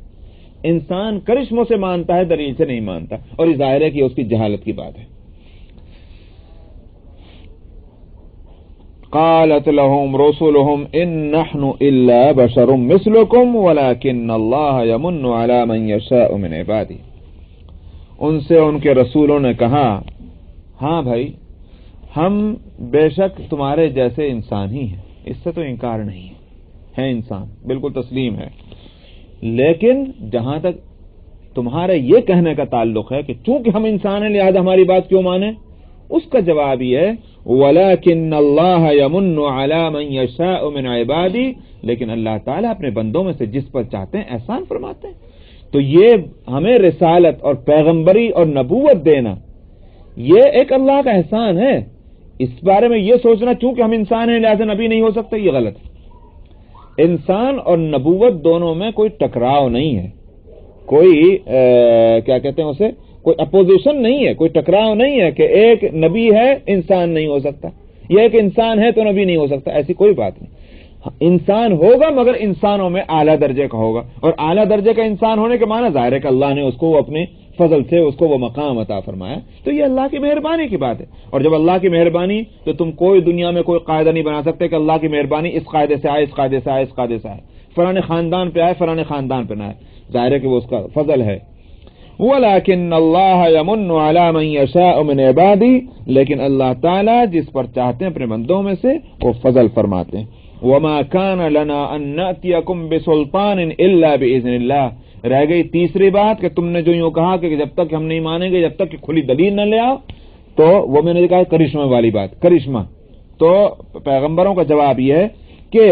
انسان کرشموں سے مانتا ہے، دلیل سے نہیں مانتا، اور یہ ظاہر ہے کہ اس کی جہالت کی بات ہے۔ قالت لهم رسلهم إن نحن إلا بشر مثلكم ولكن الله يمن على من يشاء من عباده. ان سے ان کے رسولوں نے کہا ہاں بھائی ہم بے شک تمہارے جیسے انسان ہی ہیں، اس سے تو انکار نہیں ہے انسان، بالکل تسلیم ہے، لیکن جہاں تک تمہارے یہ کہنے کا تعلق ہے کہ چونکہ ہم انسان ہیں لہذا ہماری بات کیوں مانیں، اس کا جواب یہ ہے وَلَكِنَّ اللَّهَ يَمُنُّ عَلَى مَن يَشَاءُ مِنْ عِبَادِهِ، لیکن اللہ تعالیٰ اپنے بندوں میں سے جس پر چاہتے ہیں احسان فرماتے ہیں. تو یہ ہمیں رسالت اور پیغمبری اور نبوت دینا یہ ایک اللہ کا احسان ہے. اس بارے میں یہ سوچنا چونکہ ہم انسان ہیں لہذا نبی نہیں ہو سکتے، یہ غلط ہے. انسان اور نبوت دونوں میں کوئی ٹکراؤ نہیں ہے، کوئی کیا کہتے ہیں اسے، کوئی اپوزیشن نہیں ہے، کوئی ٹکراؤ نہیں ہے کہ ایک نبی ہے انسان نہیں ہو سکتا، یا ایک انسان ہے تو نبی نہیں ہو سکتا، ایسی کوئی بات نہیں. انسان ہوگا مگر انسانوں میں اعلیٰ درجے کا ہوگا، اور اعلیٰ درجے کا انسان ہونے کے معنی ظاہر ہے کہ اللہ نے اس کو اپنے فضل سے اس کو وہ مقام عطا فرمایا. تو یہ اللہ کی مہربانی کی بات ہے، اور جب اللہ کی مہربانی تو تم کوئی دنیا میں کوئی قاعدہ نہیں بنا سکتے کہ اللہ کی مہربانی اس قاعدے سے آئے، اس قاعدے سے آئے، اس قاعدے سے آئے، فلاں خاندان پہ آئے، فلاں خاندان پہ نہ آئے. ظاہر ہے کہ وہ اس کا فضل ہے. وَلَكِنَّ اللَّهَ يَمُنُّ عَلَى مَن يَشَاءُ مِنْ عِبَادِهِ، لیکن اللہ تعالیٰ جس پر چاہتے ہیں اپنے بندوں میں سے وہ فضل فرماتے ہیں. وَمَا كَانَ لَنَا أَن نَّأْتِيَكُم بِسُلْطَانٍ إِلَّا بِإِذْنِ اللَّهِ. رہ گئی تیسری بات کہ تم نے جو یوں کہا کہ جب تک ہم نہیں مانیں گے، جب تک کہ کھلی دلیل نہ لے آؤ، تو وہ میں نے کہا کرشمہ والی بات، کرشمہ. تو پیغمبروں کا جواب یہ ہے کہ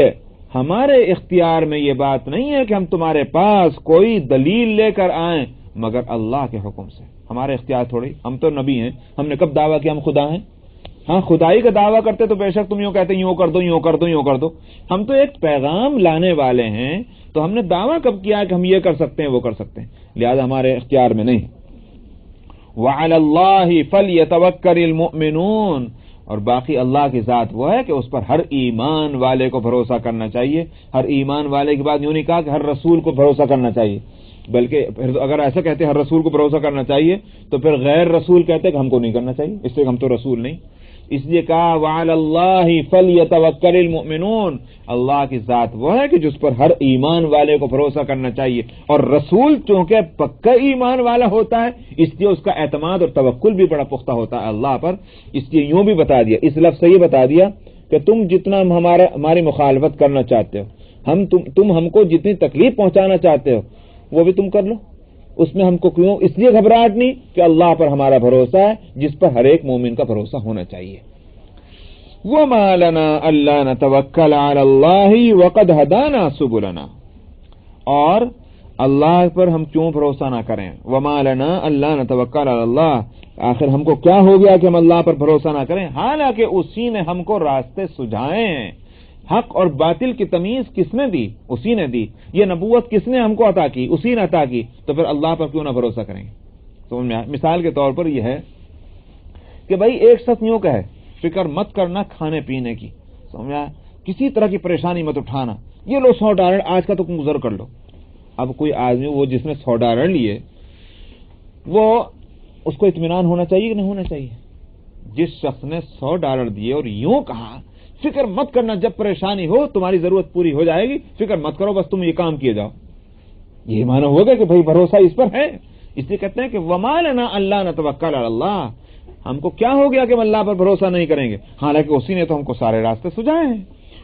ہمارے اختیار میں یہ بات نہیں ہے کہ ہم تمہارے پاس کوئی دلیل لے کر آئیں مگر اللہ کے حکم سے. ہمارے اختیار تھوڑی، ہم تو نبی ہیں، ہم نے کب دعویٰ کیا ہم خدا ہیں؟ ہاں خدائی کا دعویٰ کرتے تو بے شک تم یوں کہتے یوں کر دو یوں کر دو یوں کر دو. ہم تو ایک پیغام لانے والے ہیں، تو ہم نے دعویٰ کب کیا کہ ہم یہ کر سکتے ہیں وہ کر سکتے ہیں، لہذا ہمارے اختیار میں نہیں. وَعَلَى اللَّهِ فَلْيَتَوَكَّلِ الْمُؤْمِنُونَ، اور باقی اللہ کی ذات وہ ہے کہ اس پر ہر ایمان والے کو بھروسہ کرنا چاہیے. ہر ایمان والے کے بعد یوں نہیں کہا کہ ہر رسول کو بھروسہ کرنا چاہیے، بلکہ پھر اگر ایسا کہتے ہر رسول کو بھروسہ کرنا چاہیے تو پھر غیر رسول کہتے کہ ہم کو نہیں کرنا چاہیے، اس لیے ہم تو رسول نہیں. اس لیے کہا وَعَلَى اللَّهِ فَلْيَتَوَكَّلِ الْمُؤْمِنُونَ، اللہ کی ذات وہ ہے کہ جس پر ہر ایمان والے کو بھروسہ کرنا چاہیے. اور رسول چونکہ پکا ایمان والا ہوتا ہے اس لیے اس کا اعتماد اور توکل بھی بڑا پختہ ہوتا ہے اللہ پر. اس لیے یوں بھی بتا دیا، اس لفظ سے یہ بتا دیا کہ تم جتنا ہماری مخالفت کرنا چاہتے ہو، تم ہم کو جتنی تکلیف پہنچانا چاہتے ہو وہ بھی تم کر لو، اس میں ہم کو کیوں اس لیے گھبراہٹ نہیں کہ اللہ پر ہمارا بھروسہ ہے جس پر ہر ایک مومن کا بھروسہ ہونا چاہیے. وَمَا لَنَا أَلَّا نَتَوَكَّلَ عَلَى اللَّهِ وَقَدْ هَدَانَا سُبُلَنَا، اور اللہ پر ہم کیوں بھروسہ نہ کریں. وَمَا لَنَا أَلَّا نَتَوَكَّلَ عَلَى اللَّهِ، آخر ہم کو کیا ہو گیا کہ ہم اللہ پر بھروسہ نہ کریں، حالانکہ اسی نے ہم کو راستے سجھائے ہیں. حق اور باطل کی تمیز کس نے دی؟ اسی نے دی. یہ نبوت کس نے ہم کو عطا کی؟ اسی نے عطا کی. تو پھر اللہ پر کیوں نہ بھروسہ کریں گے؟ سمجھ میں آیا؟ مثال کے طور پر یہ ہے کہ بھائی ایک شخص یوں کہے فکر مت کرنا کھانے پینے کی، سمجھ میں آیا؟ کسی طرح کی پریشانی مت اٹھانا، یہ لو $100 آج کا تو گزر کر لو. اب کوئی آدمی وہ جس نے $100 لیے وہ اس کو اطمینان ہونا چاہیے کہ نہیں ہونا چاہیے؟ جس شخص نے $100 دیے اور یوں کہا فکر مت کرنا، جب پریشانی ہو تمہاری ضرورت پوری ہو جائے گی، فکر مت کرو، بس تم یہ کام کیے جاؤ، یہ معنی ہوگا کہ بھائی بھروسہ اس پر ہے. اس لیے کہتے ہیں کہ وَمَا لَنَا أَلَّا نَتَوَكَّلَ عَلَى اللَّهِ، ہم کو کیا ہو گیا کہ ہم اللہ پر بھروسہ نہیں کریں گے، حالانکہ اسی نے تو ہم کو سارے راستے سجھائے ہیں.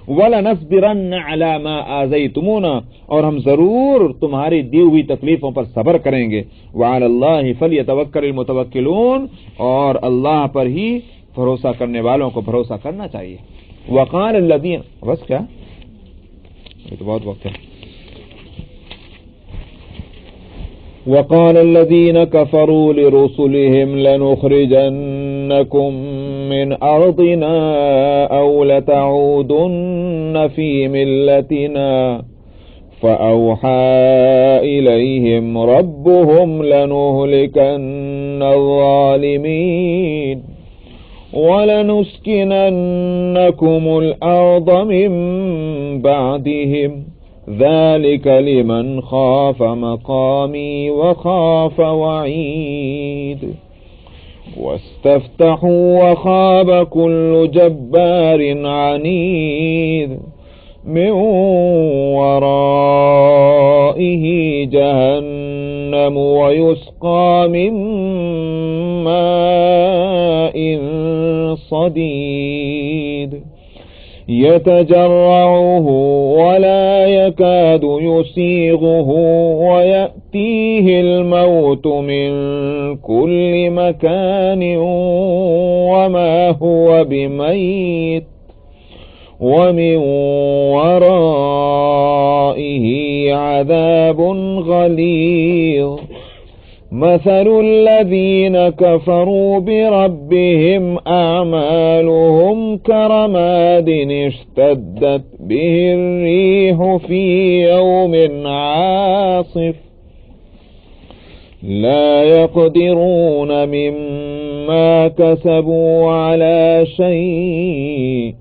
وَلَنَصْبِرَنَّ عَلَى مَا آذَيْتُمُونَا، اور ہم ضرور تمہاری دی ہوئی تکلیفوں پر صبر کریں گے. وَعَلَى اللَّهِ فَلْيَتَوَكَّلِ الْمُتَوَكِّلُونَ، اور اللہ پر ہی بھروسہ کرنے والوں کو بھروسہ کرنا چاہیے. وقال الذين، بس کیا یہ تو بہت وقت ہے. وقال الذين كفروا لرسلهم لنخرجنكم من أرضنا أو لتعودن في ملتنا فأوحى إليهم ربهم لنهلكن الظالمين وَلَنُسْكِنَنَّكُمُ الْأَرْضَ مِنْ بَعْدِهِمْ ذَلِكَ لِمَنْ خَافَ مَقَامِي وَخَافَ وَعِيدِ. واستفتحوا وخاب كل جبار عنيد من ورائه جهنم ويسقى من ماء صديد يتجرعه ولا يكاد يسيغه ويأتيه الموت من كل مكان وما هو بميت ومن ورائه عذاب غليظ مثل الذين كفروا بربهم أعمالهم كرماد اشتدت به الريح في يوم عاصف لا يقدرون مما كسبوا على شيء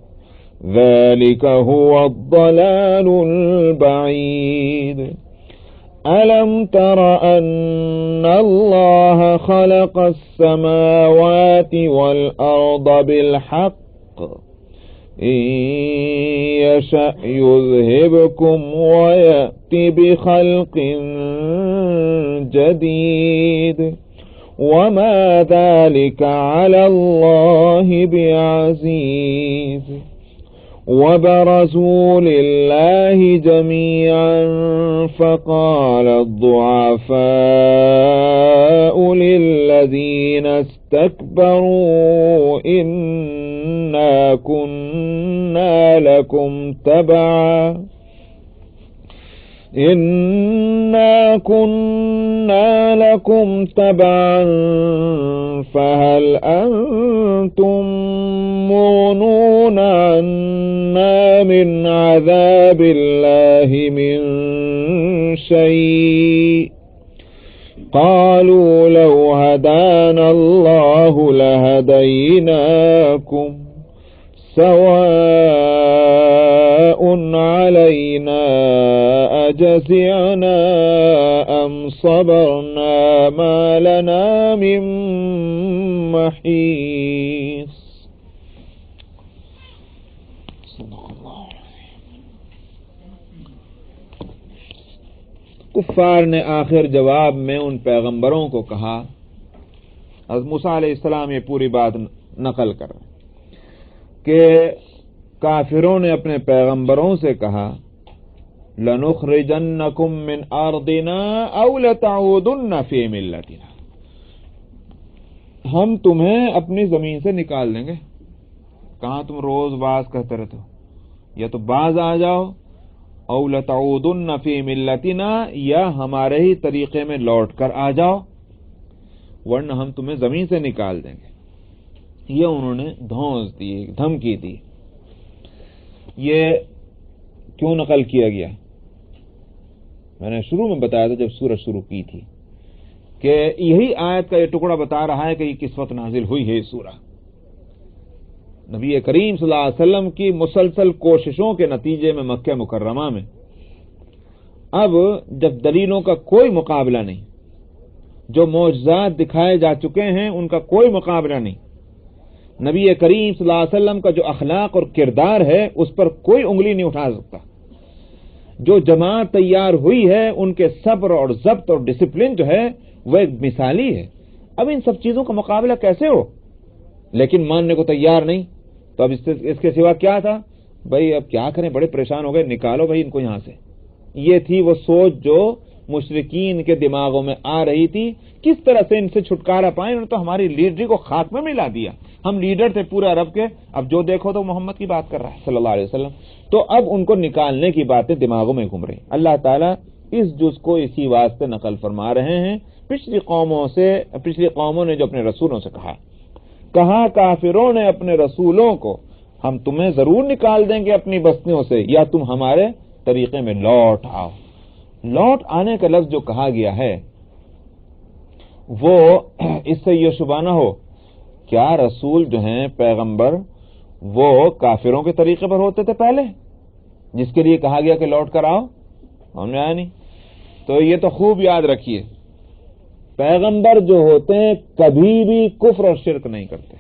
ذلك هو الضلال البعيد ألم تر أن الله خلق السماوات والأرض بالحق إن يشأ يذهبكم ويأتي بخلق جديد وما ذلك على الله بعزيز وبرزوا لله جميعا فقال الضعفاء للذين استكبروا إنا كنا لكم تبعا فهل أنتم مغنون عنا من عذاب الله من شيء قالوا لو هدانا الله لهديناكم سواء علينا أجزعنا أم صبرنا ما لنا من محيص کفار نے آخر جواب میں ان پیغمبروں کو کہا، حضرت موسیٰ علیہ السلام یہ پوری بات نقل کر رہے کہ کافروں نے اپنے پیغمبروں سے کہا لَنُخْرِجَنَّكُم مِّنْ أَرْضِنَا أَوْ لَتَعُودُنَّ فِي مِلَّتِنَا، ہم تمہیں اپنی زمین سے نکال دیں گے۔ کہاں تم روز باز کہتے رہتے ہو، یا تو باز آ جاؤ، او لتعودن فی ملتنا، یا ہمارے ہی طریقے میں لوٹ کر آ جاؤ، ورنہ ہم تمہیں زمین سے نکال دیں گے۔ یہ انہوں نے دھونس دی، دھمکی دی۔ یہ کیوں نقل کیا گیا؟ میں نے شروع میں بتایا تھا جب سورج شروع کی تھی کہ یہی آیت کا یہ ٹکڑا بتا رہا ہے کہ یہ کس وقت نازل ہوئی ہے یہ سورہ۔ نبی کریم صلی اللہ علیہ وسلم کی مسلسل کوششوں کے نتیجے میں مکہ مکرمہ میں اب جب دلیلوں کا کوئی مقابلہ نہیں، جو معجزات دکھائے جا چکے ہیں ان کا کوئی مقابلہ نہیں، نبی کریم صلی اللہ علیہ وسلم کا جو اخلاق اور کردار ہے اس پر کوئی انگلی نہیں اٹھا سکتا، جو جماعت تیار ہوئی ہے ان کے صبر اور ضبط اور ڈسپلن جو ہے وہ ایک مثالی ہے۔ اب ان سب چیزوں کا مقابلہ کیسے ہو؟ لیکن ماننے کو تیار نہیں، تو اب اس کے سوا کیا تھا؟ بھائی اب کیا کریں، بڑے پریشان ہو گئے، نکالو بھائی ان کو یہاں سے۔ یہ تھی وہ سوچ جو مشرکین کے دماغوں میں آ رہی تھی، کس طرح سے ان سے چھٹکارا پائیں، انہوں نے تو ہماری لیڈری کو خاک میں ملا دیا، ہم لیڈر تھے پورے عرب کے، اب جو دیکھو تو محمد کی بات کر رہا ہے صلی اللہ علیہ وسلم، تو اب ان کو نکالنے کی باتیں دماغوں میں گھوم رہی۔ اللہ تعالیٰ اس جز کو اسی واسطے نقل فرما رہے ہیں پچھلی قوموں نے جو اپنے رسولوں سے کہا کافروں نے اپنے رسولوں کو ہم تمہیں ضرور نکال دیں گے اپنی بستیوں سے، یا تم ہمارے طریقے میں لوٹ آؤ۔ لوٹ آنے کا لفظ جو کہا گیا ہے وہ اس سے یہ شبہ نہ ہو کیا رسول جو ہیں پیغمبر وہ کافروں کے طریقے پر ہوتے تھے پہلے، جس کے لیے کہا گیا کہ لوٹ کر آؤ؟ ہم نے آیا نہیں۔ تو یہ تو خوب یاد رکھیے پیغمبر جو ہوتے ہیں کبھی بھی کفر اور شرک نہیں کرتے،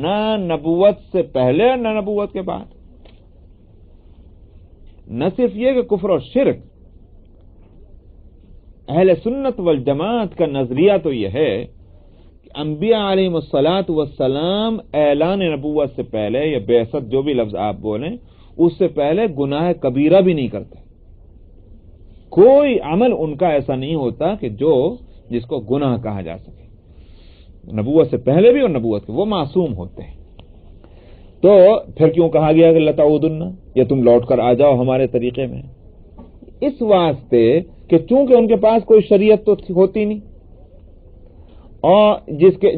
نہ نبوت سے پہلے اور نہ نبوت کے بعد۔ نہ صرف یہ کہ کفر اور شرک، اہل سنت والجماعت کا نظریہ تو یہ ہے کہ انبیاء علیہم الصلاۃ والسلام اعلان نبوت سے پہلے یا بعثت، جو بھی لفظ آپ بولیں، اس سے پہلے گناہ کبیرہ بھی نہیں کرتے۔ کوئی عمل ان کا ایسا نہیں ہوتا کہ جس کو گناہ کہا جا سکے، نبوت سے پہلے بھی اور نبوت کے، وہ معصوم ہوتے ہیں۔ تو پھر کیوں کہا گیا کہ لتعودن، یا تم لوٹ کر آ جاؤ ہمارے طریقے میں؟ اس واسطے کہ چونکہ ان کے پاس کوئی شریعت تو ہوتی نہیں، اور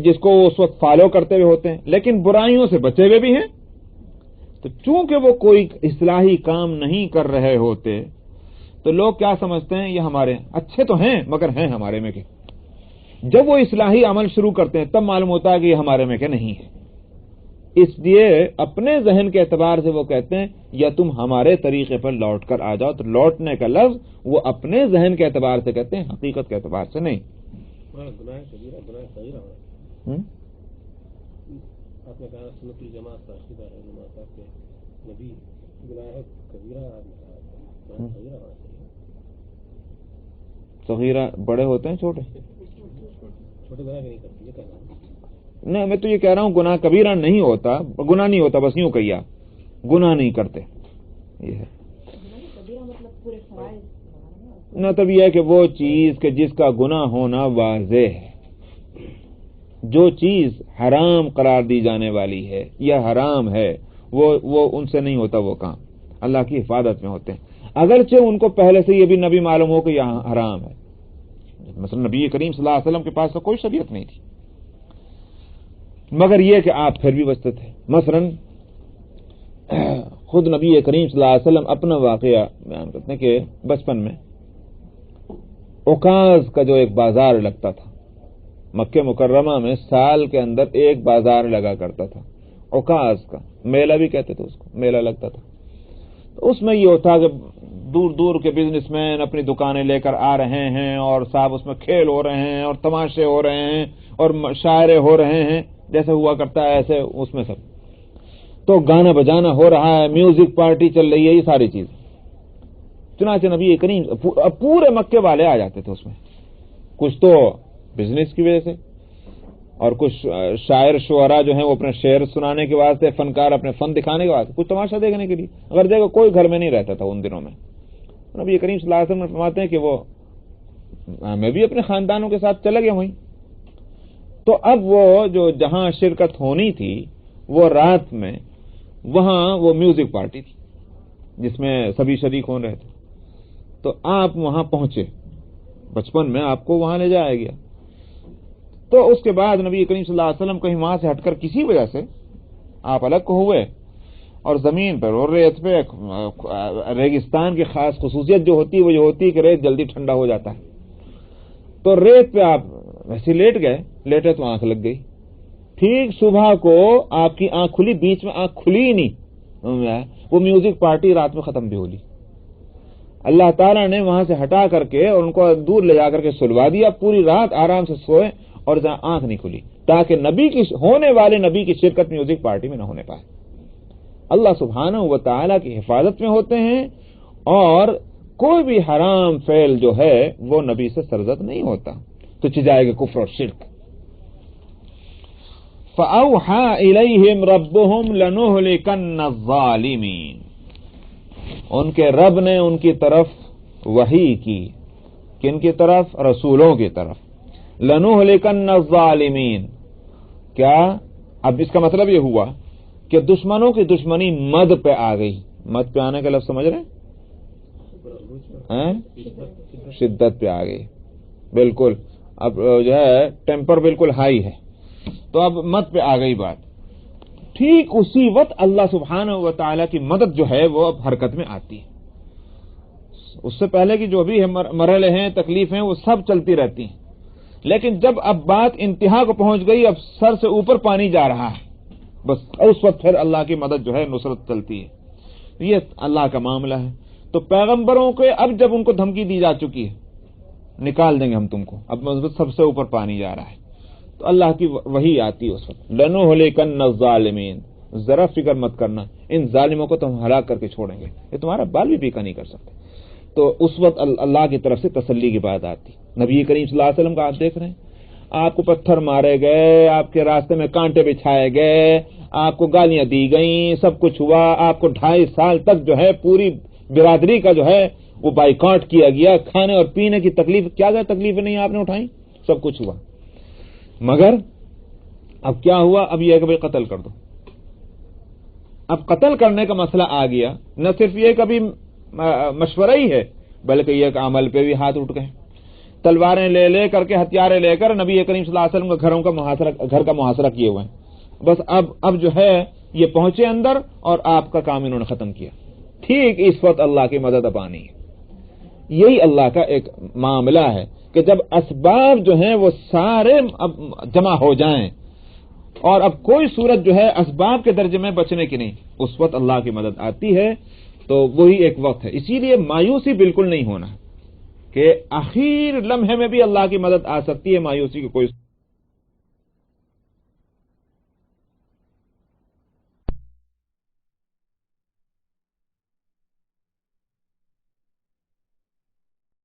جس کو وہ اس وقت فالو کرتے ہوئے ہوتے ہیں، لیکن برائیوں سے بچے ہوئے بھی ہیں، تو چونکہ وہ کوئی اصلاحی کام نہیں کر رہے ہوتے، تو لوگ کیا سمجھتے ہیں، یہ ہمارے اچھے تو ہیں مگر ہیں ہمارے میں کے۔ جب وہ اصلاحی عمل شروع کرتے ہیں تب معلوم ہوتا ہے کہ یہ ہمارے میں کے نہیں ہے۔ اس لیے اپنے ذہن کے اعتبار سے وہ کہتے ہیں یا تم ہمارے طریقے پر لوٹ کر آ جاؤ، تو لوٹنے کا لفظ وہ اپنے ذہن کے اعتبار سے کہتے ہیں، حقیقت کے اعتبار سے نہیں۔ گناہ کبیرہ گناہ صغیرہ آپ نے کہا سنت الجماعت کا عقیدہ ہے، علماء صاحب کے نبی گناہ کبیرہ گناہ صغیرہ ہونا چاہیے۔ صغیرہ بڑے ہوتے ہیں چھوٹے؟ چھوٹے گناہ کی نہیں کرتی، یہ کہنا ہے۔ نہیں، میں تو یہ کہہ رہا ہوں گناہ کبیرہ نہیں ہوتا، گناہ نہیں ہوتا، بس یوں کہیا گناہ نہیں کرتے، یہ ہے۔ مطلب یہ ہے کہ وہ چیز کہ جس کا گناہ ہونا واضح ہے، جو چیز حرام قرار دی جانے والی ہے یا حرام ہے، وہ ان سے نہیں ہوتا وہ کام، اللہ کی حفاظت میں ہوتے ہیں، اگرچہ ان کو پہلے سے یہ بھی نبی معلوم ہو کہ یہاں حرام ہے۔ مثلا نبی کریم صلی اللہ علیہ وسلم کے پاس تو کوئی شریعت نہیں تھی، مگر یہ کہ آپ پھر بھی بچتے تھے۔ مثلا خود نبی کریم صلی اللہ علیہ وسلم اپنا واقعہ بیان کرتے ہیں کہ بچپن میں اوکاز کا جو ایک بازار لگتا تھا مکہ مکرمہ میں، سال کے اندر ایک بازار لگا کرتا تھا، اوکاز کا میلہ بھی کہتے تھے اس کو، میلہ لگتا تھا۔ تو اس میں یہ ہوتا کہ دور دور کے بزنس مین اپنی دکانیں لے کر آ رہے ہیں، اور صاحب اس میں کھیل ہو رہے ہیں اور تماشے ہو رہے ہیں اور شاعرے ہو رہے ہیں، جیسے ہوا کرتا ہے ایسے اس میں سب، تو گانا بجانا ہو رہا ہے، میوزک پارٹی چل رہی ہے، یہ ساری چیز۔ چنانچہ نبی کریم پورے مکے والے آ جاتے تھے اس میں، کچھ تو بزنس کی وجہ سے، اور کچھ شاعر شعراء جو ہیں وہ اپنے شعر سنانے کے واسطے، فنکار اپنے فن دکھانے کے واسطے، کچھ تماشا دیکھنے کے لیے۔ اگر دیکھو کوئی گھر میں نہیں رہتا تھا ان دنوں میں۔ نبی کریم صلی اللہ علیہ وسلم فرماتے ہیں کہ وہ میں بھی اپنے خاندانوں کے ساتھ چلا گیا وہیں۔ تو اب وہ جو جہاں شرکت ہونی تھی وہ رات میں، وہاں وہ میوزک پارٹی تھی جس میں سبھی شریک ہو رہے تھے، تو آپ وہاں پہنچے، بچپن میں آپ کو وہاں لے جایا گیا۔ تو اس کے بعد نبی کریم صلی اللہ علیہ وسلم کہیں وہاں سے ہٹ کر کسی وجہ سے آپ الگ ہوئے، اور زمین پر اور ریت پہ، ریگستان کی خاص خصوصیت جو ہوتی ہے وہ یہ ہوتی ہے کہ ریت جلدی ٹھنڈا ہو جاتا ہے، تو ریت پہ آپ ویسے لیٹ گئے، لیٹے تو آنکھ لگ گئی۔ ٹھیک صبح کو آپ کی آنکھ کھلی، بیچ میں آنکھ کھلی ہی نہیں، وہ میوزک پارٹی رات میں ختم بھی ہو لی۔ اللہ تعالیٰ نے وہاں سے ہٹا کر کے اور ان کو دور لے جا کر کے سلوا دیا، پوری رات آرام سے سوئے اور جہاں آنکھ نہیں کھلی، تاکہ نبی کی ہونے والے نبی کی شرکت میوزک پارٹی میں نہ ہونے پائے۔ اللہ سبحانہ و تعالیٰ کی حفاظت میں ہوتے ہیں، اور کوئی بھی حرام فعل جو ہے وہ نبی سے سرزد نہیں ہوتا، تو چجائے گا کفر اور شرک۔ فَأَوْحَى إِلَيْهِمْ رَبُّهُمْ لَنُهْلِكَنَّ الظَّالِمِينَ، ان کے رب نے ان کی طرف وحی کی، کن کی طرف؟ رسولوں کی طرف۔ لَنُهْلِكَنَّ الظَّالِمِينَ، کیا اب اس کا مطلب یہ ہوا کہ دشمنوں کی دشمنی مد پہ آ گئی۔ مد پہ آنے کا لفظ سمجھ رہے ہیں؟ شدت پہ آ گئی، بالکل اب جو ہے ٹیمپر بالکل ہائی ہے، تو اب مد پہ آ گئی بات۔ ٹھیک اسی وقت اللہ سبحانہ و تعالیٰ کی مدد جو ہے وہ اب حرکت میں آتی ہے۔ اس سے پہلے کی جو بھی مرحلے ہیں، تکلیفیں، وہ سب چلتی رہتی ہیں، لیکن جب اب بات انتہا کو پہنچ گئی، اب سر سے اوپر پانی جا رہا ہے، بس اس وقت پھر اللہ کی مدد جو ہے نصرت چلتی ہے۔ یہ اللہ کا معاملہ ہے۔ تو پیغمبروں کے اب جب ان کو دھمکی دی جا چکی ہے نکال دیں گے ہم تم کو، اب مثبت سب سے اوپر پانی جا رہا ہے، تو اللہ کی وحی آتی ہے اس وقت، لنہلکن الظالمین، ذرا فکر مت کرنا، ان ظالموں کو تو ہم ہلاک کر کے چھوڑیں گے، یہ تمہارا بال بھی پیکا نہیں کر سکتے۔ تو اس وقت اللہ کی طرف سے تسلی کی بات آتی۔ نبی کریم صلی اللہ علیہ وسلم کا آپ دیکھ رہے ہیں، آپ کو پتھر مارے گئے، آپ کے راستے میں کانٹے بچھائے گئے، آپ کو گالیاں دی گئیں، سب کچھ ہوا، آپ کو 2.5 سال تک جو ہے پوری برادری کا جو ہے وہ بائیکاٹ کیا گیا، کھانے اور پینے کی تکلیف، کیا تکلیفیں نہیں آپ نے اٹھائیں، سب کچھ ہوا، مگر اب کیا ہوا؟ اب یہ ہے کہ بھائی قتل کر دو۔ اب قتل کرنے کا مسئلہ آ گیا، نہ صرف یہ کبھی مشورہ ہی ہے بلکہ یہ کہ عمل پہ بھی ہاتھ اٹھ گئے، تلواریں لے کر کے، ہتھیاریں لے کر نبی کریم صلی اللہ علیہ وسلم کے گھر کا محاصرہ کیے ہوئے ہیں، بس اب جو ہے یہ پہنچے اندر اور آپ کا کام انہوں نے ختم کیا۔ ٹھیک اس وقت اللہ کی مدد اب آنی ہے۔ یہی اللہ کا ایک معاملہ ہے کہ جب اسباب جو ہیں وہ سارے اب جمع ہو جائیں اور اب کوئی صورت جو ہے اسباب کے درجے میں بچنے کی نہیں، اس وقت اللہ کی مدد آتی ہے، تو وہی ایک وقت ہے۔ اسی لیے مایوسی بالکل نہیں ہونا کہ آخر لمحے میں بھی اللہ کی مدد آ سکتی ہے، مایوسی کی کوئی